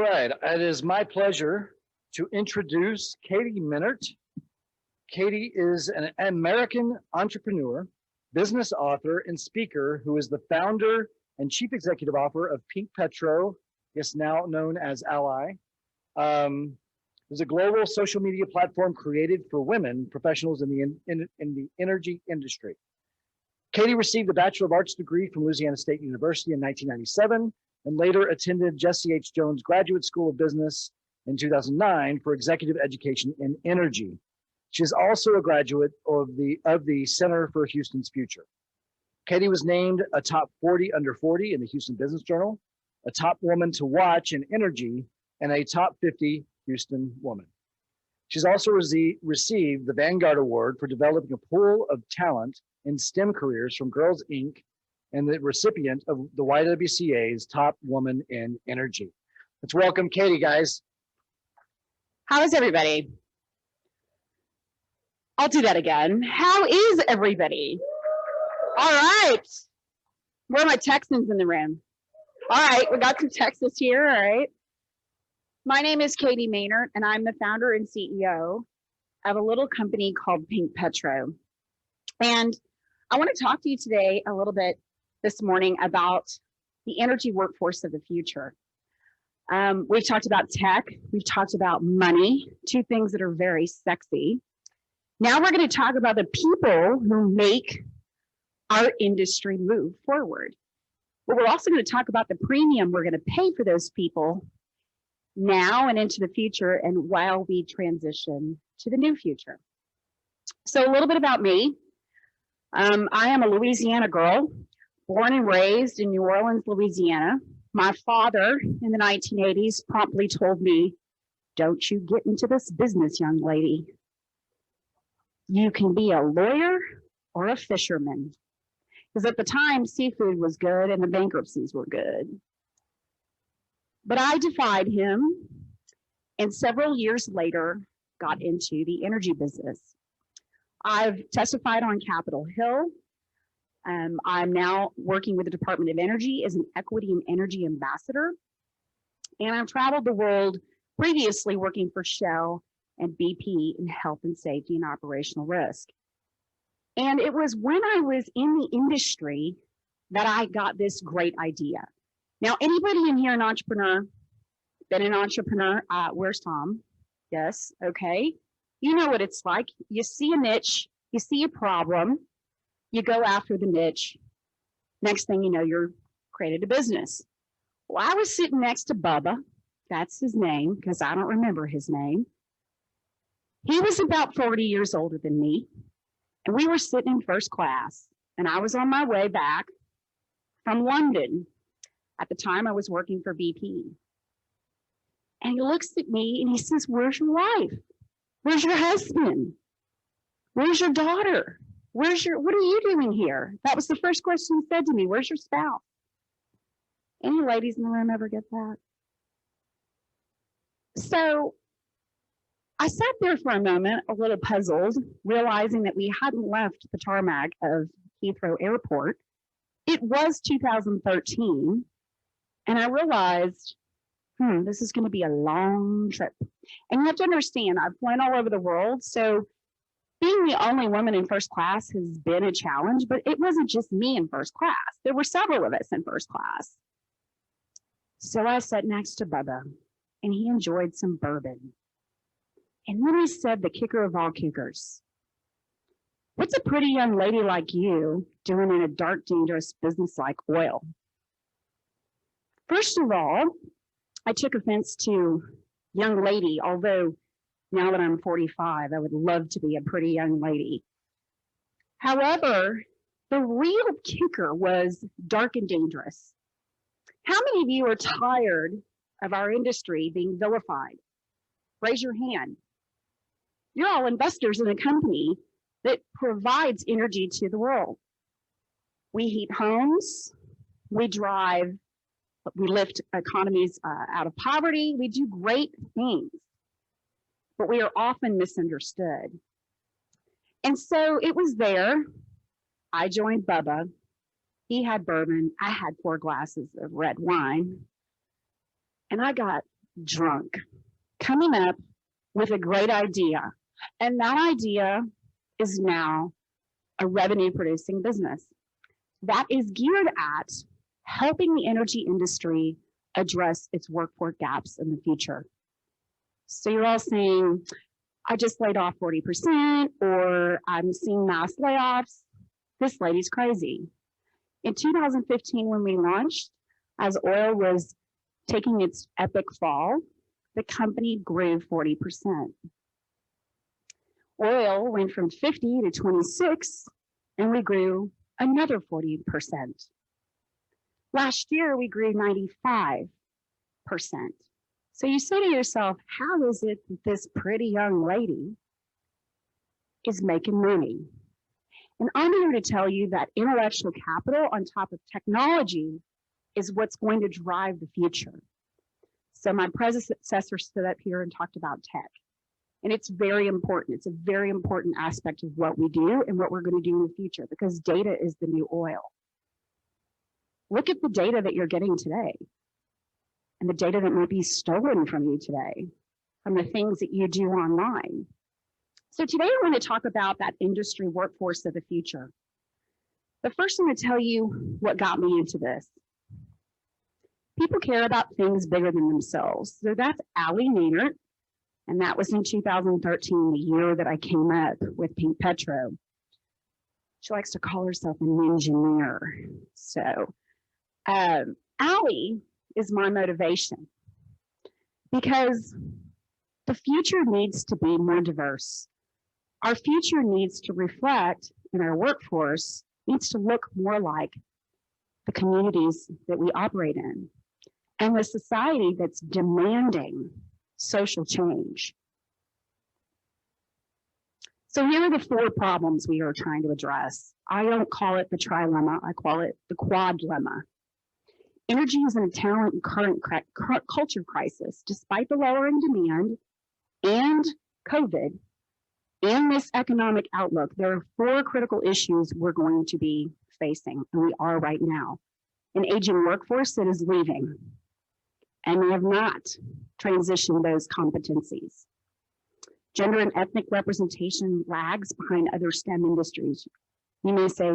right, it is my pleasure to introduce Katie Mehnert. Katie is an American entrepreneur, business author, and speaker who is the founder and chief executive officer of Pink Petro, yes, now known as Ally. It's a global social media platform created for women professionals in the energy industry. Katie received a Bachelor of Arts degree from Louisiana State University in 1997 and later attended Jesse H. Jones Graduate School of Business in 2009 for executive education in energy. She is also a graduate of the Center for Houston's Future. Katie was named a top 40 under 40 in the Houston Business Journal, a top woman to watch in energy, and a top 50 Houston woman. She's also received the Vanguard Award for developing a pool of talent in STEM careers from Girls Inc. and the recipient of the YWCA's Top Woman in Energy. Let's welcome Katie, guys. How is everybody? I'll do that again. How is everybody? All right. Where are my Texans in the room? All right, we got some Texas here, all right. My name is Katie Mehnert, and I'm the founder and CEO of a little company called Pink Petro. And I want to talk to you today a little bit this morning about the energy workforce of the future. We've talked about tech, we've talked about money, two things that are very sexy. Now we're going to talk about the people who make our industry move forward. But we're also going to talk about the premium we're going to pay for those people now and into the future and while we transition to the new future. So a little bit about me. I am a Louisiana girl, born and raised in New Orleans, Louisiana. My father in the 1980s promptly told me, "Don't you get into this business, young lady. You can be a lawyer or a fisherman." Because at the time, seafood was good and the bankruptcies were good. But I defied him, and several years later, got into the energy business. I've testified on Capitol Hill. I'm now working with the Department of Energy as an equity and energy ambassador. And I've traveled the world previously working for Shell and BP in health and safety and operational risk. And it was when I was in the industry that I got this great idea. Now, anybody in here an entrepreneur? Been an entrepreneur? Where's Tom? Yes, okay. You know what it's like. You see a niche, you see a problem, you go after the niche. Next thing you know, you're created a business. Well, I was sitting next to Bubba. That's his name, because I don't remember his name. He was about 40 years older than me, and we were sitting in first class, and I was on my way back from London. At the time, I was working for BP. And he looks at me and he says, "Where's your wife? Where's your husband? Where's your daughter? What are you doing here?" That was the first question he said to me. "Where's your spouse?" Any ladies in the room ever get that? So I sat there for a moment, a little puzzled, realizing that we hadn't left the tarmac of Heathrow Airport. It was 2013. And I realized, this is going to be a long trip. And you have to understand, I've flown all over the world. So being the only woman in first class has been a challenge, but it wasn't just me in first class. There were several of us in first class. So I sat next to Bubba, and he enjoyed some bourbon. And then he said, the kicker of all kickers, "What's a pretty young lady like you doing in a dark, dangerous business like oil?" First of all, I took offense to young lady, although now that I'm 45, I would love to be a pretty young lady. However, the real kicker was dark and dangerous. How many of you are tired of our industry being vilified? Raise your hand. You're all investors in a company that provides energy to the world. We heat homes, we lift economies out of poverty, we do great things, but we are often misunderstood. And so it was there. I joined Bubba. He had bourbon. I had 4 glasses of red wine. And I got drunk, coming up with a great idea. And that idea is now a revenue producing business that is geared at helping the energy industry address its workforce gaps in the future. So you're all saying, I just laid off 40%, or I'm seeing mass layoffs. This lady's crazy. In 2015, when we launched, as oil was taking its epic fall, the company grew 40%. Oil went from 50 to 26, and we grew another 40%. Last year, we grew 95%. So you say to yourself, how is it that this pretty young lady is making money? And I'm here to tell you that intellectual capital on top of technology is what's going to drive the future. So my predecessor stood up here and talked about tech. And it's very important. It's a very important aspect of what we do and what we're going to do in the future, because data is the new oil. Look at the data that you're getting today and the data that might be stolen from you today, from the things that you do online. So today I want to talk about that industry workforce of the future. But first I'm going to tell you what got me into this. People care about things bigger than themselves. So that's Allie Mehnert, and that was in 2013, the year that I came up with Pink Petro. She likes to call herself an engineer. So Allie is my motivation, because the future needs to be more diverse. Our future needs to reflect, in our workforce, needs to look more like the communities that we operate in and the society that's demanding social change. So here are the 4 problems we are trying to address. I don't call it the trilemma, I call it the quadlemma. Energy is in a talent and current culture crisis. Despite the lowering demand and COVID and this economic outlook, there are 4 critical issues we're going to be facing, and we are right now. An aging workforce that is leaving, and we have not transitioned those competencies. Gender and ethnic representation lags behind other STEM industries. You may say,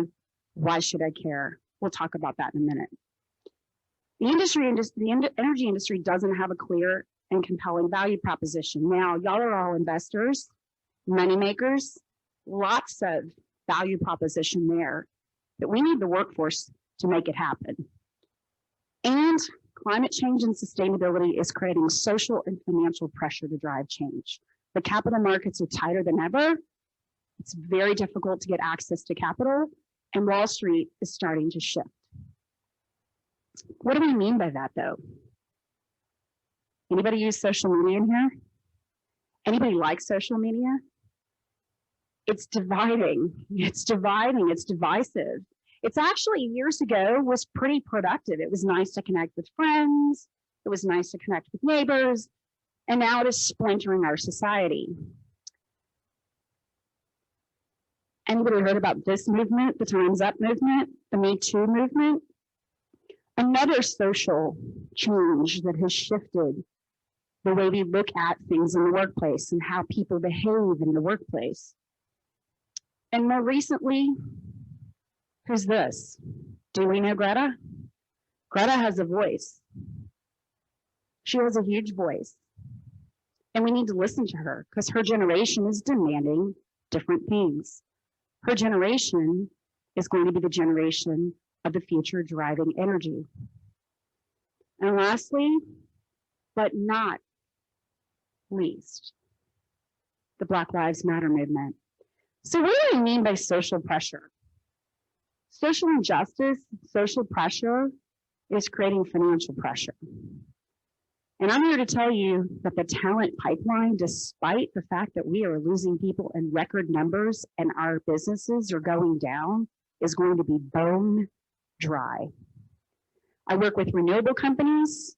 why should I care? We'll talk about that in a minute. The energy industry doesn't have a clear and compelling value proposition. Now, y'all are all investors, money makers, lots of value proposition there, but we need the workforce to make it happen. And climate change and sustainability is creating social and financial pressure to drive change. The capital markets are tighter than ever. It's very difficult to get access to capital, and Wall Street is starting to shift. What do we mean by that, though? Anybody use social media in here? Anybody like social media? It's dividing, it's divisive. It's actually, years ago, was pretty productive. It was nice to connect with friends. It was nice to connect with neighbors. And now it is splintering our society. Anybody heard about this movement, the Time's Up movement, the Me Too movement? Another social change that has shifted the way we look at things in the workplace and how people behave in the workplace. And more recently, who's this? Do we know Greta? Greta has a voice. She has a huge voice. And we need to listen to her, because her generation is demanding different things. Her generation is going to be the generation of the future driving energy. And lastly, but not least, the Black Lives Matter movement. So what do I mean by social pressure? Social injustice, social pressure is creating financial pressure. And I'm here to tell you that the talent pipeline, despite the fact that we are losing people in record numbers and our businesses are going down, is going to be bone dry. I work with renewable companies,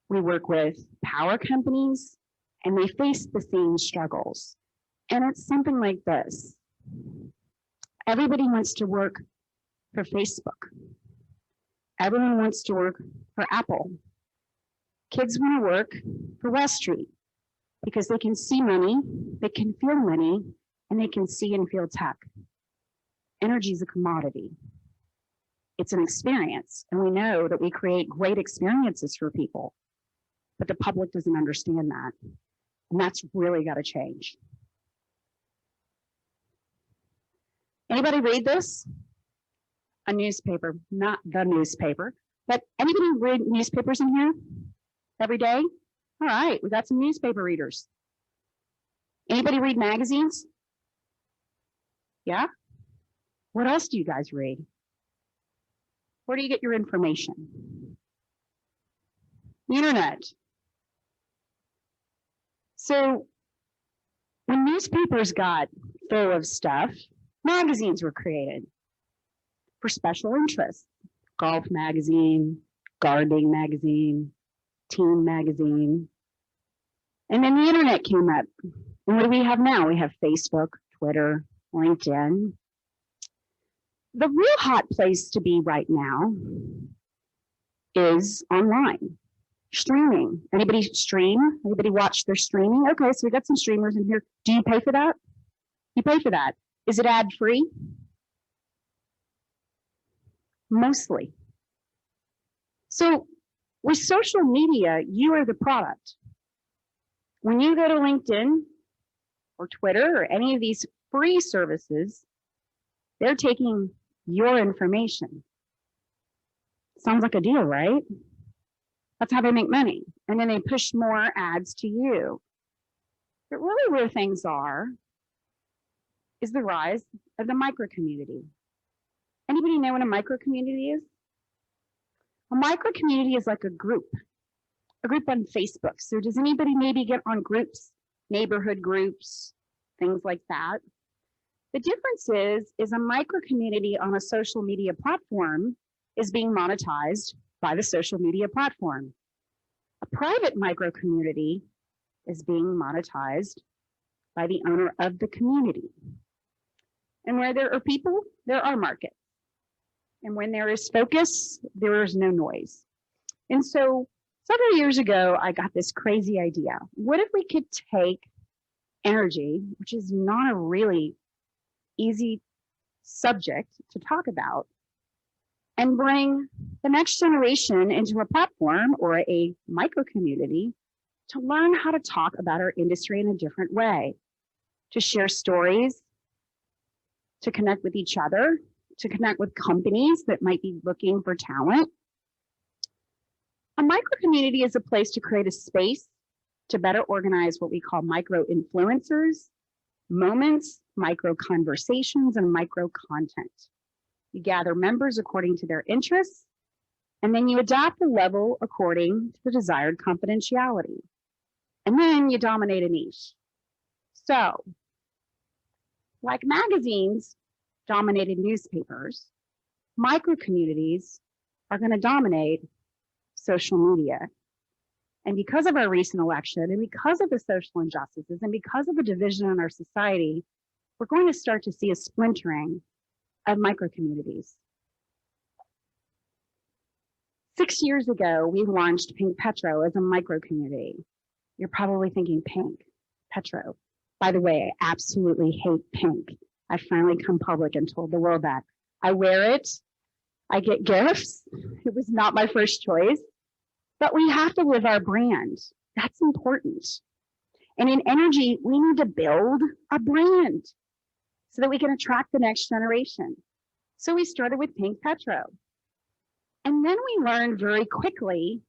we work with power companies, and they face the same struggles. And it's something like this. Everybody wants to work for Facebook. Everyone wants to work for Apple. Kids want to work for West Street because they can see money, they can feel money, and they can see and feel tech. Energy is a commodity. It's an experience, and we know that we create great experiences for people, but the public doesn't understand that, and that's really got to change. Anybody read this? A newspaper, not the newspaper, but anybody read newspapers in here every day? All right, we got some newspaper readers. Anybody read magazines? Yeah? What else do you guys read? Where do you get your information? The internet. So when newspapers got full of stuff, magazines were created for special interests. Golf magazine, gardening magazine, teen magazine. And then the internet came up. And what do we have now? We have Facebook, Twitter, LinkedIn. The real hot place to be right now is online, streaming. Anybody stream? Anybody watch their streaming? Okay, so we got some streamers in here. Do you pay for that? You pay for that. Is it ad free? Mostly. So with social media, you are the product. When you go to LinkedIn or Twitter or any of these free services, they're taking your information. Sounds like a deal, right? That's how they make money. And then they push more ads to you. But really where things are is the rise of the micro community. Anybody know what a micro community is? A micro community is like a group on Facebook. So does anybody maybe get on groups, neighborhood groups, things like that? The difference is a micro community on a social media platform is being monetized by the social media platform. A private micro community is being monetized by the owner of the community. And where there are people, there are markets. And when there is focus, there is no noise. And so several years ago, I got this crazy idea. What if we could take energy, which is not a really easy subject to talk about, and bring the next generation into a platform or a micro community to learn how to talk about our industry in a different way, to share stories, to connect with each other, to connect with companies that might be looking for talent. A micro community is a place to create a space to better organize what we call micro influencers, moments, micro conversations, and micro content. You gather members according to their interests, and then you adapt the level according to the desired confidentiality. And then you dominate a niche. So, like magazines dominated newspapers, micro communities are going to dominate social media. And because of our recent election, and because of the social injustices, and because of the division in our society, we're going to start to see a splintering of micro communities. 6 years ago, we launched Pink Petro as a micro community. You're probably thinking, Pink Petro. By the way, I absolutely hate pink. I finally come public and told the world that. I wear it, I get gifts. It was not my first choice, but we have to live our brand. That's important. And in energy, we need to build a brand so that we can attract the next generation. So we started with Pink Petro. And then we learned very quickly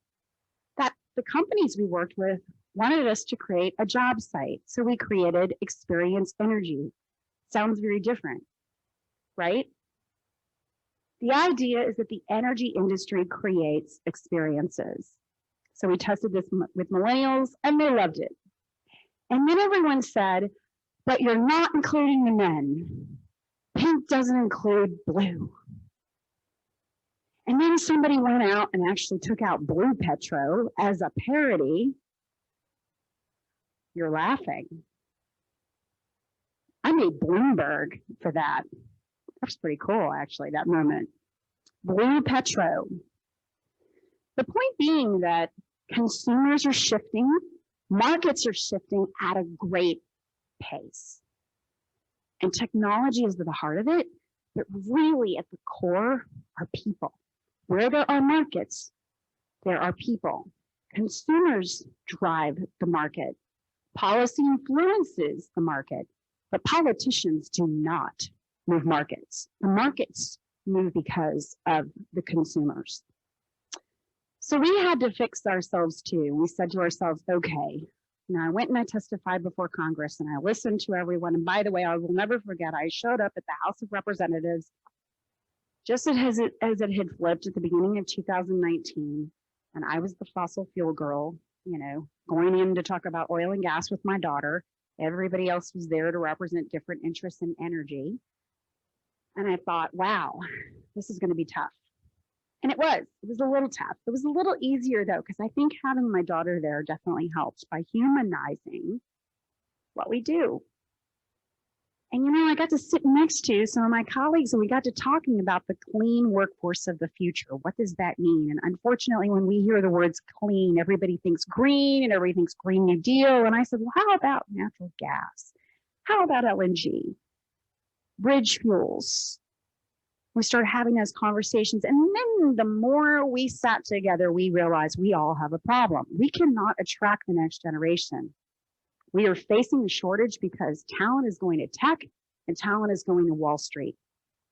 that the companies we worked with wanted us to create a job site. So we created Experience Energy. Sounds very different, right? The idea is that the energy industry creates experiences. So we tested this with millennials and they loved it. And then everyone said, but you're not including the men. Pink doesn't include blue. And then somebody went out and actually took out Blue Petro as a parody. You're laughing. I made Bloomberg for that. That's pretty cool, actually, that moment. Blue Petro. The point being that Consumers are shifting, markets are shifting at a great pace. And technology is at the heart of it, but really at the core are people. Where there are markets, there are people. Consumers drive the market. Policy influences the market, but politicians do not move markets. The markets move because of the consumers. So we had to fix ourselves too. We said to ourselves, okay, now I went and I testified before Congress and I listened to everyone. And by the way, I will never forget, I showed up at the House of Representatives just as it had flipped at the beginning of 2019. And I was the fossil fuel girl, you know, going in to talk about oil and gas with my daughter. Everybody else was there to represent different interests in energy. And I thought, wow, this is going to be tough. And it was a little tough. It was a little easier though, because I think having my daughter there definitely helped by humanizing what we do. And you know, I got to sit next to some of my colleagues and we got to talking about the clean workforce of the future. What does that mean? And unfortunately, when we hear the words clean, everybody thinks green and everybody thinks Green New Deal. And I said, well, how about natural gas? How about LNG? Bridge fuels? We started having those conversations. And then the more we sat together, we realized we all have a problem. We cannot attract the next generation. We are facing a shortage because talent is going to tech and talent is going to Wall Street.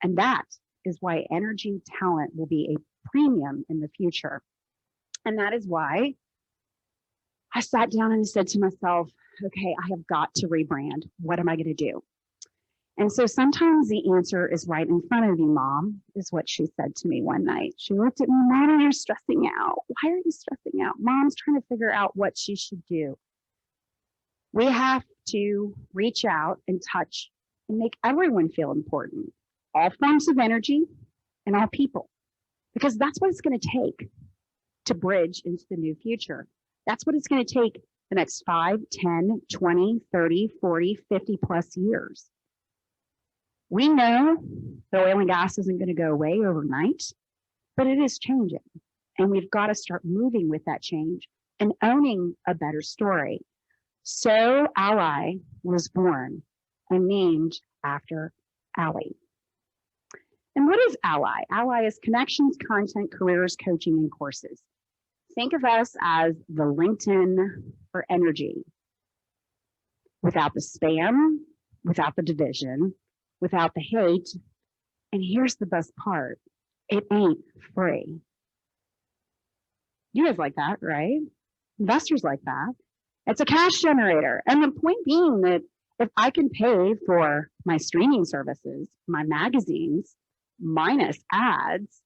And that is why energy talent will be a premium in the future. And that is why I sat down and said to myself, okay, I have got to rebrand. What am I going to do? And so sometimes the answer is right in front of you, Mom, is what she said to me one night. She looked at me, Mom, you're stressing out. Why are you stressing out? Mom's trying to figure out what she should do. We have to reach out and touch and make everyone feel important, all forms of energy and all people, because that's what it's going to take to bridge into the new future. That's what it's going to take the next 5, 10, 20, 30, 40, 50 plus years. We know the oil and gas isn't going to go away overnight, but it is changing. And we've got to start moving with that change and owning a better story. So Ally was born and named after Allie. And what is Ally? Ally is connections, content, careers, coaching, and courses. Think of us as the LinkedIn for energy. Without the spam, without the division, without the hate. And here's the best part. It ain't free. You guys like that, right? Investors like that. It's a cash generator. And the point being that if I can pay for my streaming services, my magazines, minus ads,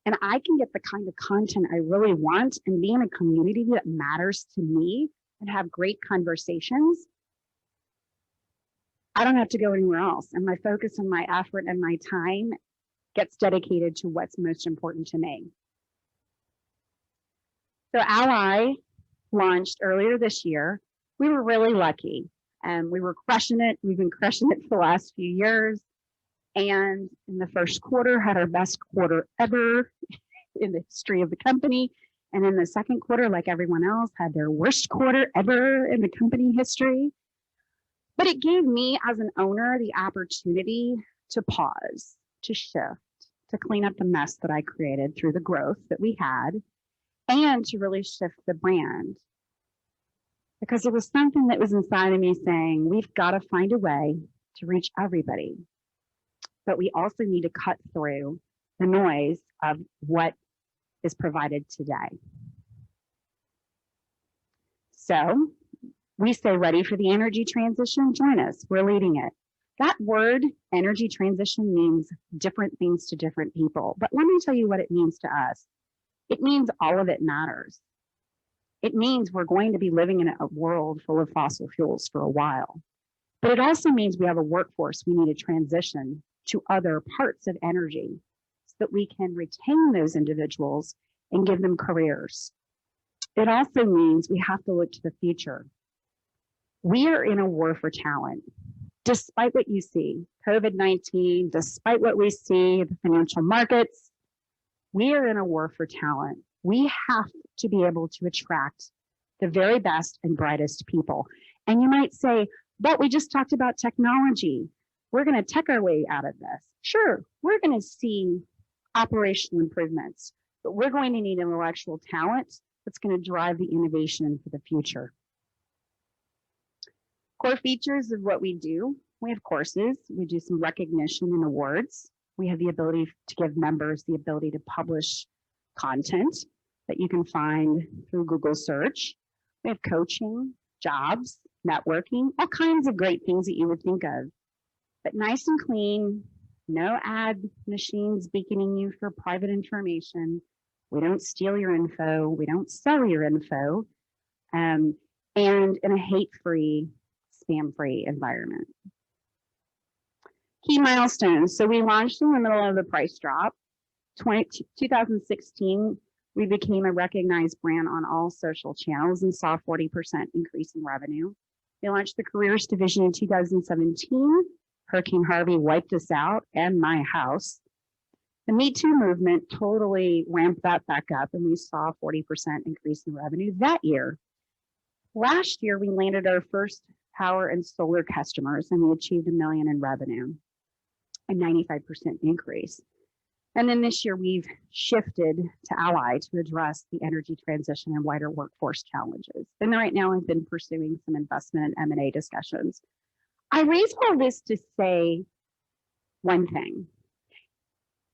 and I can get the kind of content I really want and be in a community that matters to me and have great conversations, I don't have to go anywhere else. And my focus and my effort and my time gets dedicated to what's most important to me. So Ally launched earlier this year. We were really lucky and we were crushing it. We've been crushing it for the last few years. And in the first quarter, had our best quarter ever in the history of the company. And in the second quarter, like everyone else, had their worst quarter ever in the company history. But it gave me as an owner the opportunity to pause, to shift, to clean up the mess that I created through the growth that we had, and to really shift the brand. Because it was something that was inside of me saying, we've got to find a way to reach everybody. But we also need to cut through the noise of what is provided today. So we say, ready for the energy transition? Join us. We're leading it. That word, energy transition, means different things to different people. But let me tell you what it means to us. It means all of it matters. It means we're going to be living in a world full of fossil fuels for a while. But it also means we have a workforce we need to transition to other parts of energy so that we can retain those individuals and give them careers. It also means we have to look to the future. We are in a war for talent. Despite what you see, COVID-19, despite what we see in the financial markets, we are in a war for talent. We have to be able to attract the very best and brightest people. And you might say, but we just talked about technology. We're going to tech our way out of this. Sure, we're going to see operational improvements, but we're going to need intellectual talent that's going to drive the innovation for the future. Core features of what we do. We have courses. We do some recognition and awards. We have the ability to give members the ability to publish content that you can find through Google search. We have coaching, jobs, networking, all kinds of great things that you would think of, but nice and clean, no ad machines beaconing you for private information. We don't steal your info. We don't sell your info. And in a hate-free, spam-free environment. Key milestones. So we launched in the middle of the price drop. 2016, we became a recognized brand on all social channels and saw a 40% increase in revenue. We launched the careers division in 2017. Hurricane Harvey wiped us out and my house. The Me Too movement totally ramped that back up, and we saw a 40% increase in revenue that year. Last year, we landed our first power and solar customers, and we achieved $1 million in revenue, a 95% increase. And then this year, we've shifted to Ally to address the energy transition and wider workforce challenges. And right now, I've been pursuing some investment and M&A discussions. I raise all this to say one thing.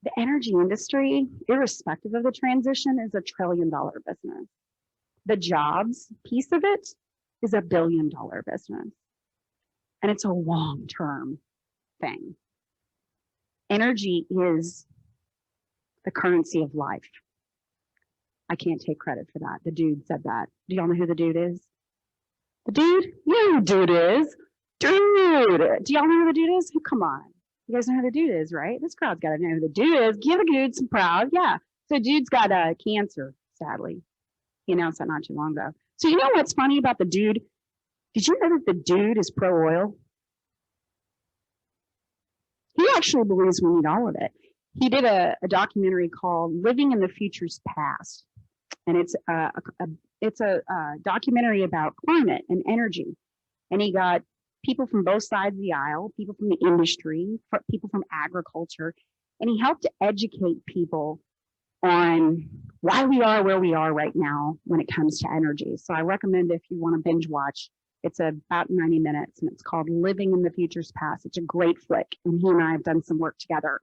The energy industry, irrespective of the transition, is $1 trillion business. The jobs piece of it is $1 billion business. And it's a long-term thing. Energy is the currency of life. I can't take credit for that. The dude said that. Do y'all know who the dude is? The dude? You know who the dude is. Dude! Do y'all know who the dude is? Come on. You guys know who the dude is, right? This crowd's got to know who the dude is. Give the dude some proud. Yeah. So dude's got cancer, sadly. He announced that not too long ago. So you know what's funny about the dude? Did you know that the dude is pro-oil? He actually believes we need all of it. He did a documentary called Living in the Future's Past. And it's a documentary about climate and energy. And he got people from both sides of the aisle, people from the industry, people from agriculture, and he helped to educate people on why we are where we are right now when it comes to energy. So I recommend if you want to binge watch, it's about 90 minutes and it's called Living in the Future's Past. It's a great flick, and he and I have done some work together.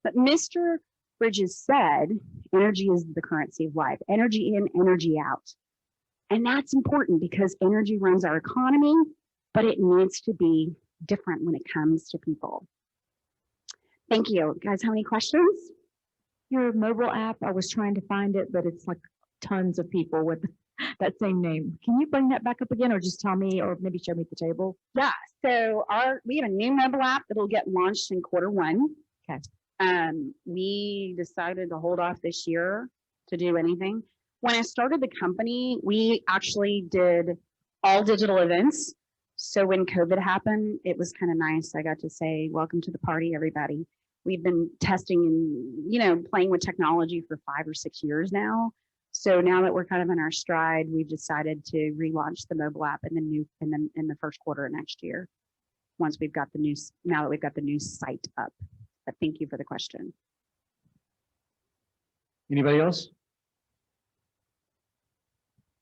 But Mr. Bridges said, energy is the currency of life, energy in, energy out. And that's important because energy runs our economy, but it needs to be different when it comes to people. Thank you. Guys, have any questions? Your mobile app, I was trying to find it, but it's like tons of people with that same name. Can you bring that back up again, or just tell me, or maybe show me at the table? Yeah, so we have a new mobile app that'll get launched in Q1. Okay. We decided to hold off this year to do anything. When I started the company, we actually did all digital events. So when COVID happened, it was kind of nice. I got to say, welcome to the party, everybody. We've been testing and, playing with technology for 5 or 6 years now. So now that we're kind of in our stride, we've decided to relaunch the mobile app in the first quarter of next year. Now that we've got the new site up. But thank you for the question. Anybody else?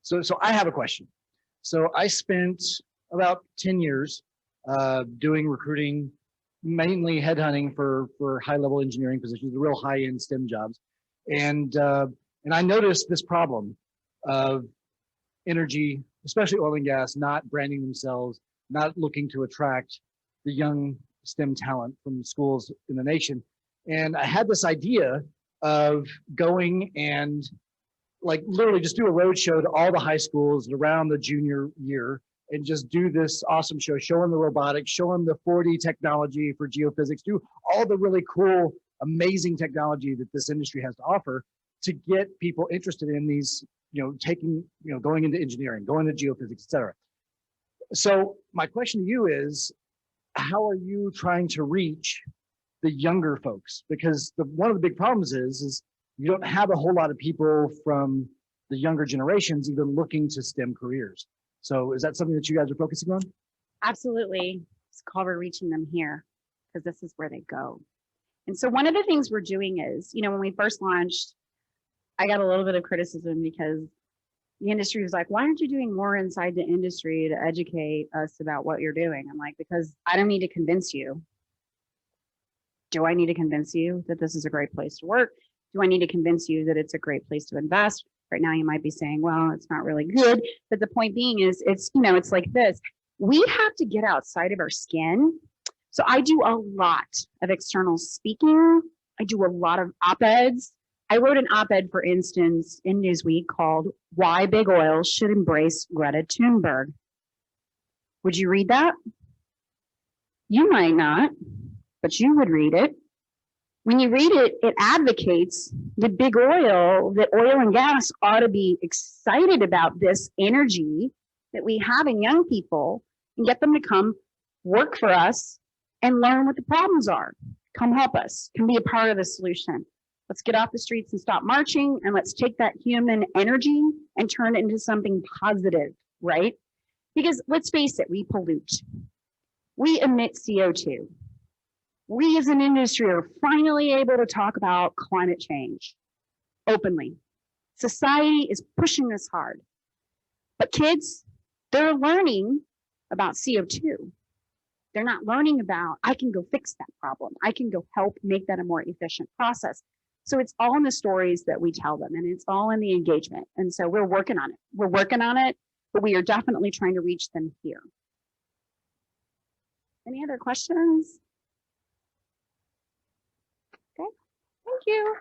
So I have a question. So I spent about 10 years doing recruiting, mainly headhunting for high-level engineering positions, the real high-end STEM jobs. And I noticed this problem of energy, especially oil and gas, not branding themselves, not looking to attract the young STEM talent from schools in the nation. And I had this idea of going and literally just do a road show to all the high schools around the junior year and just do this awesome show, show them the robotics, show them the 4D technology for geophysics, do all the really cool, amazing technology that this industry has to offer to get people interested in these, going into engineering, going into geophysics, et cetera. So my question to you is, how are you trying to reach the younger folks? Because one of the big problems is you don't have a whole lot of people from the younger generations even looking to STEM careers. So is that something that you guys are focusing on? Absolutely. It's called we're reaching them here because this is where they go. And so one of the things we're doing is, when we first launched, I got a little bit of criticism because the industry was like, why aren't you doing more inside the industry to educate us about what you're doing? I'm like, because I don't need to convince you. Do I need to convince you that this is a great place to work? Do I need to convince you that it's a great place to invest? Right now, you might be saying, well, it's not really good. But the point being is, it's like this. We have to get outside of our skin. So I do a lot of external speaking. I do a lot of op-eds. I wrote an op-ed, for instance, in Newsweek called Why Big Oil Should Embrace Greta Thunberg. Would you read that? You might not, but you would read it. When you read it, it advocates that big oil, that oil and gas ought to be excited about this energy that we have in young people and get them to come work for us and learn what the problems are. Come help us, can be a part of the solution. Let's get off the streets and stop marching, and let's take that human energy and turn it into something positive, right? Because let's face it, we pollute. We emit CO2. We as an industry are finally able to talk about climate change openly. Society is pushing this hard. But kids, they're learning about CO2. They're not learning about, I can go fix that problem. I can go help make that a more efficient process. So it's all in the stories that we tell them, and it's all in the engagement. And so we're working on it. We're working on it, but we are definitely trying to reach them here. Any other questions? Okay, thank you.